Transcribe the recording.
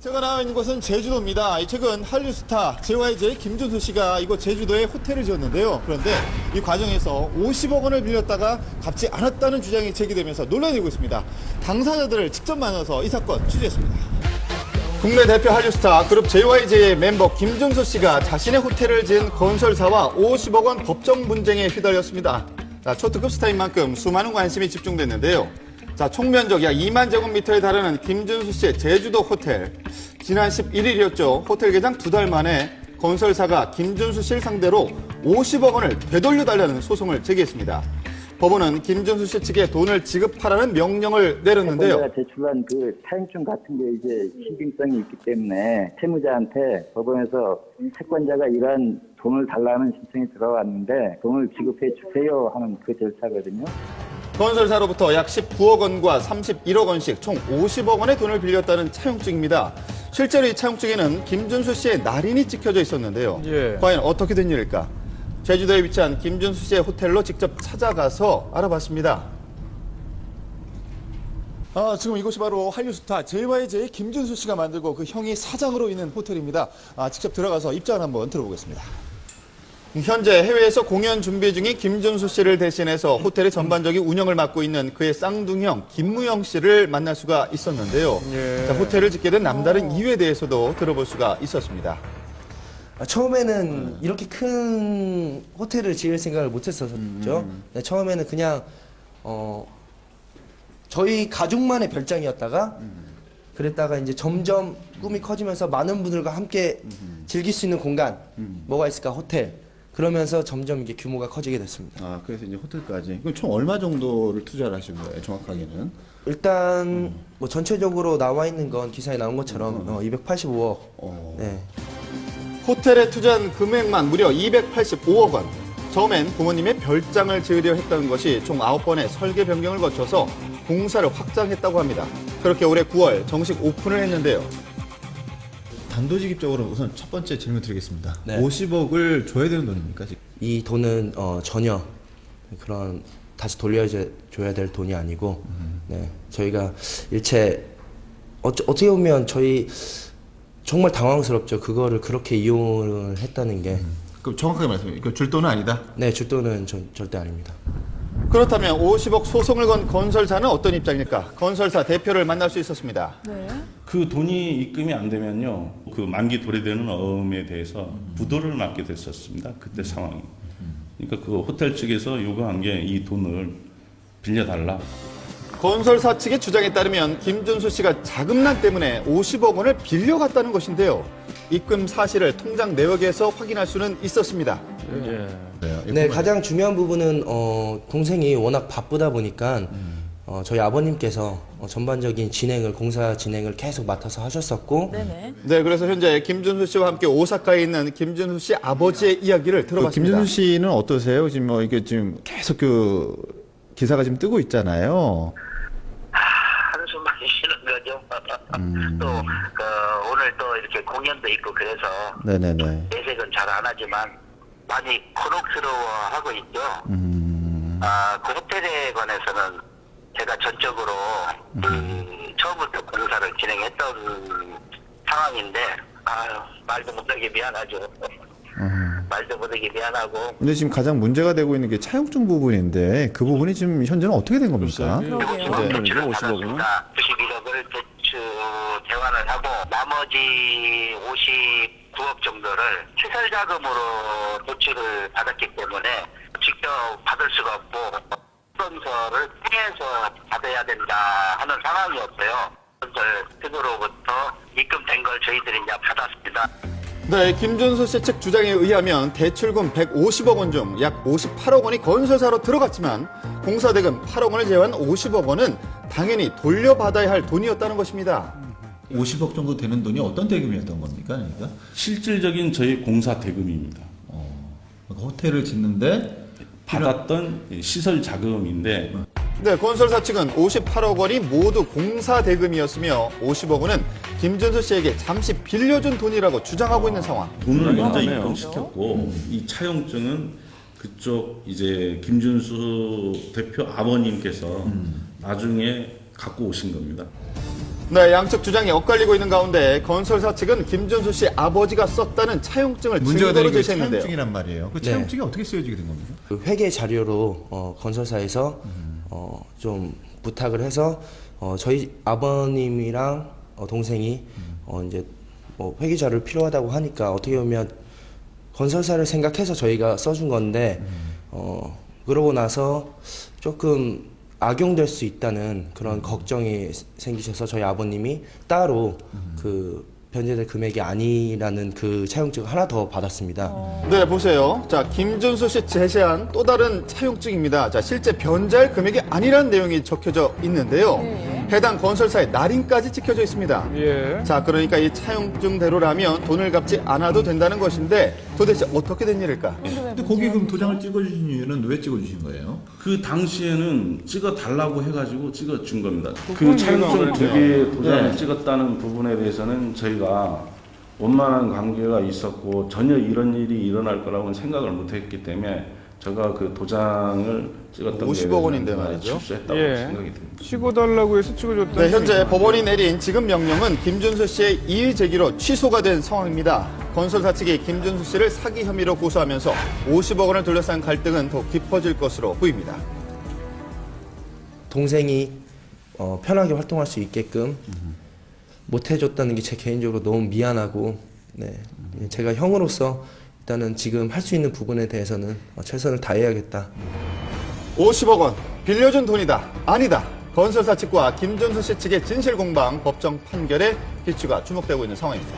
제가 나와 있는 곳은 제주도입니다. 최근 한류 스타 JYJ 김준수 씨가 이곳 제주도에 호텔을 지었는데요. 그런데 이 과정에서 50억 원을 빌렸다가 갚지 않았다는 주장이 제기되면서 논란이 되고 있습니다. 당사자들을 직접 만나서 이 사건 취재했습니다. 국내 대표 한류 스타 그룹 JYJ의 멤버 김준수 씨가 자신의 호텔을 지은 건설사와 50억 원 법정 분쟁에 휘달렸습니다. 초특급 스타인 만큼 수많은 관심이 집중됐는데요. 총 면적 약 2만 제곱미터에 달하는 김준수 씨의 제주도 호텔. 지난 11일이었죠. 호텔 개장 2달 만에 건설사가 김준수 씨를 상대로 50억 원을 되돌려달라는 소송을 제기했습니다. 법원은 김준수 씨 측에 돈을 지급하라는 명령을 내렸는데요. 채권자가 제출한 그 차용증 같은 게 이제 신빙성이 있기 때문에 채무자한테 법원에서 채권자가 이러한 돈을 달라는 신청이 들어왔는데 돈을 지급해 주세요 하는 그 절차거든요. 건설사로부터 약 19억 원과 31억 원씩 총 50억 원의 돈을 빌렸다는 차용증입니다. 실제로 이 차용증에는 김준수 씨의 날인이 찍혀져 있었는데요. 과연 어떻게 된 일일까? 제주도에 위치한 김준수 씨의 호텔로 직접 찾아가서 알아봤습니다. 지금 이곳이 바로 한류 스타 JYJ 김준수 씨가 만들고 그 형이 사장으로 있는 호텔입니다. 직접 들어가서 입장을 한번 들어보겠습니다. 현재 해외에서 공연 준비 중인 김준수 씨를 대신해서 호텔의 전반적인 운영을 맡고 있는 그의 쌍둥이형 김무영 씨를 만날 수가 있었는데요. 호텔을 짓게 된 남다른 이유에 대해서도 들어볼 수가 있었습니다. 처음에는 이렇게 큰 호텔을 지을 생각을 못 했었죠. 처음에는 그냥 저희 가족만의 별장이었다가 그랬다가 이제 점점 꿈이 커지면서 많은 분들과 함께 즐길 수 있는 공간 뭐가 있을까 호텔 그러면서 점점 이게 규모가 커지게 됐습니다. 그래서 이제 호텔까지. 그럼 총 얼마 정도를 투자를 하신 거예요, 정확하게는? 일단 뭐 전체적으로 나와 있는 건 기사에 나온 것처럼 285억. 네. 호텔에 투자한 금액만 무려 285억 원. 처음엔 부모님의 별장을 지으려 했던 것이 총 9번의 설계 변경을 거쳐서 공사를 확장했다고 합니다. 그렇게 올해 9월 정식 오픈을 했는데요. 단도직입적으로 우선 첫 번째 질문 드리겠습니다. 네. 50억을 줘야 되는 돈입니까, 지금? 이 돈은 전혀 그런 다시 돌려줘야 될 돈이 아니고 네, 저희가 일체 어떻게 보면 저희 정말 당황스럽죠. 그거를 그렇게 이용을 했다는 게. 그럼 정확하게 말씀해 주세요. 줄 돈은 아니다? 네, 줄 돈은 절대 아닙니다. 그렇다면 50억 소송을 건 건설사는 어떤 입장일까? 건설사 대표를 만날 수 있었습니다. 네. 그 돈이 입금이 안 되면요, 그 만기 도래되는 어음에 대해서 부도를 맞게 됐었습니다. 그때 상황이. 그러니까 그 호텔 측에서 요구한 게 이 돈을 빌려달라. 건설사 측의 주장에 따르면 김준수 씨가 자금난 때문에 50억 원을 빌려갔다는 것인데요. 입금 사실을 통장 내역에서 확인할 수는 있었습니다. 네, 가장 중요한 부분은 동생이 워낙 바쁘다 보니까 저희 아버님께서 전반적인 공사 진행을 계속 맡아서 하셨었고. 네, 그래서 현재 김준수 씨와 함께 오사카에 있는 김준수 씨 아버지의 이야기를 들어봤습니다. 김준수 씨는 어떠세요? 지금 이게 지금 계속 기사가 지금 뜨고 있잖아요. 한숨만 쉬는 거죠. 또 오늘 또 이렇게 공연도 있고 그래서 네네네. 내색은 잘 안 하지만 많이 곤혹스러워하고 있죠. 그 호텔에 관해서는 제가 전적으로 처음부터 공사를 진행했던 상황인데 말도 못하게 미안하죠. 말도 못하게 미안하고. 근데 지금 가장 문제가 되고 있는 게 차용증 부분인데 그 부분이 지금 현재는 어떻게 된 겁니까? 50억은 91억을 대환을 하고 나머지 59억 정도를 시설 자금으로 대출을 받았기 때문에 직접 받을 수가 없고 스폰서를 통해서 받아야 된다 하는 상황이었어요. 건설 측으로부터 입금된 걸 저희들이 이제 받았습니다. 네, 김준수 씨 측 주장에 의하면 대출금 150억 원 중 약 58억 원이 건설사로 들어갔지만 공사대금 8억 원을 제외한 50억 원은 당연히 돌려받아야 할 돈이었다는 것입니다. 50억 정도 되는 돈이 어떤 대금이었던 겁니까? 그러니까? 실질적인 저희 공사 대금입니다. 호텔을 짓는데 받았던 시설 자금인데. 네, 건설사 측은 58억 원이 모두 공사 대금이었으며 50억 원은 김준수 씨에게 잠시 빌려준 돈이라고 주장하고 있는 상황. 돈을 먼저 입금시켰고 이 차용증은 그쪽 이제 김준수 대표 아버님께서 나중에 갖고 오신 겁니다. 네, 양측 주장이 엇갈리고 있는 가운데 건설사 측은 김준수 씨 아버지가 썼다는 차용증을 문제가 증거로 되는 게 제시했는데요. 차용증이란 말이에요. 그 네. 차용증이 어떻게 쓰여지게 된 겁니까? 그 회계 자료로 건설사에서 좀 부탁을 해서 저희 아버님이랑 동생이 이제 뭐 회계 자료를 필요하다고 하니까 어떻게 보면 건설사를 생각해서 저희가 써준 건데 그러고 나서 조금 악용될 수 있다는 그런 걱정이 생기셔서 저희 아버님이 따로 그 변제될 금액이 아니라는 그 차용증을 하나 더 받았습니다. 네, 보세요. 자, 김준수 씨 제시한 또 다른 차용증입니다. 자, 실제 변제할 금액이 아니라는 내용이 적혀져 있는데요. 해당 건설사의 날인까지 찍혀져 있습니다. 예. 자, 그러니까 이 차용증대로라면 돈을 갚지 않아도 된다는 것인데 도대체 어떻게 된 일일까? 근데 거기 그럼 도장을 찍어주신 이유는 왜 찍어주신 거예요? 그 당시에는 찍어 달라고 해가지고 찍어 준 겁니다. 그건 그 차용증 두 개 도장을 네. 찍었다는 부분에 대해서는 저희가 원만한 관계가 있었고 전혀 이런 일이 일어날 거라고는 생각을 못했기 때문에 제가 그 도장을 찍었던 50억 원인데 말이죠. 실수했다고 예. 생각이 듭니다. 찍어달라고 해서 찍어줬다. 네, 현재 법원이 내린 지급 명령은 김준수 씨의 이의 제기로 취소가 된 상황입니다. 건설사 측이 김준수 씨를 사기 혐의로 고소하면서 50억 원을 둘러싼 갈등은 더 깊어질 것으로 보입니다. 동생이 편하게 활동할 수 있게끔 못 해줬다는 게 제 개인적으로 너무 미안하고, 네, 제가 형으로서 일단은 지금 할 수 있는 부분에 대해서는 최선을 다해야겠다. 50억 원 빌려준 돈이다. 아니다. 건설사 측과 김준수 씨 측의 진실 공방 법정 판결에 귀추가 주목되고 있는 상황입니다.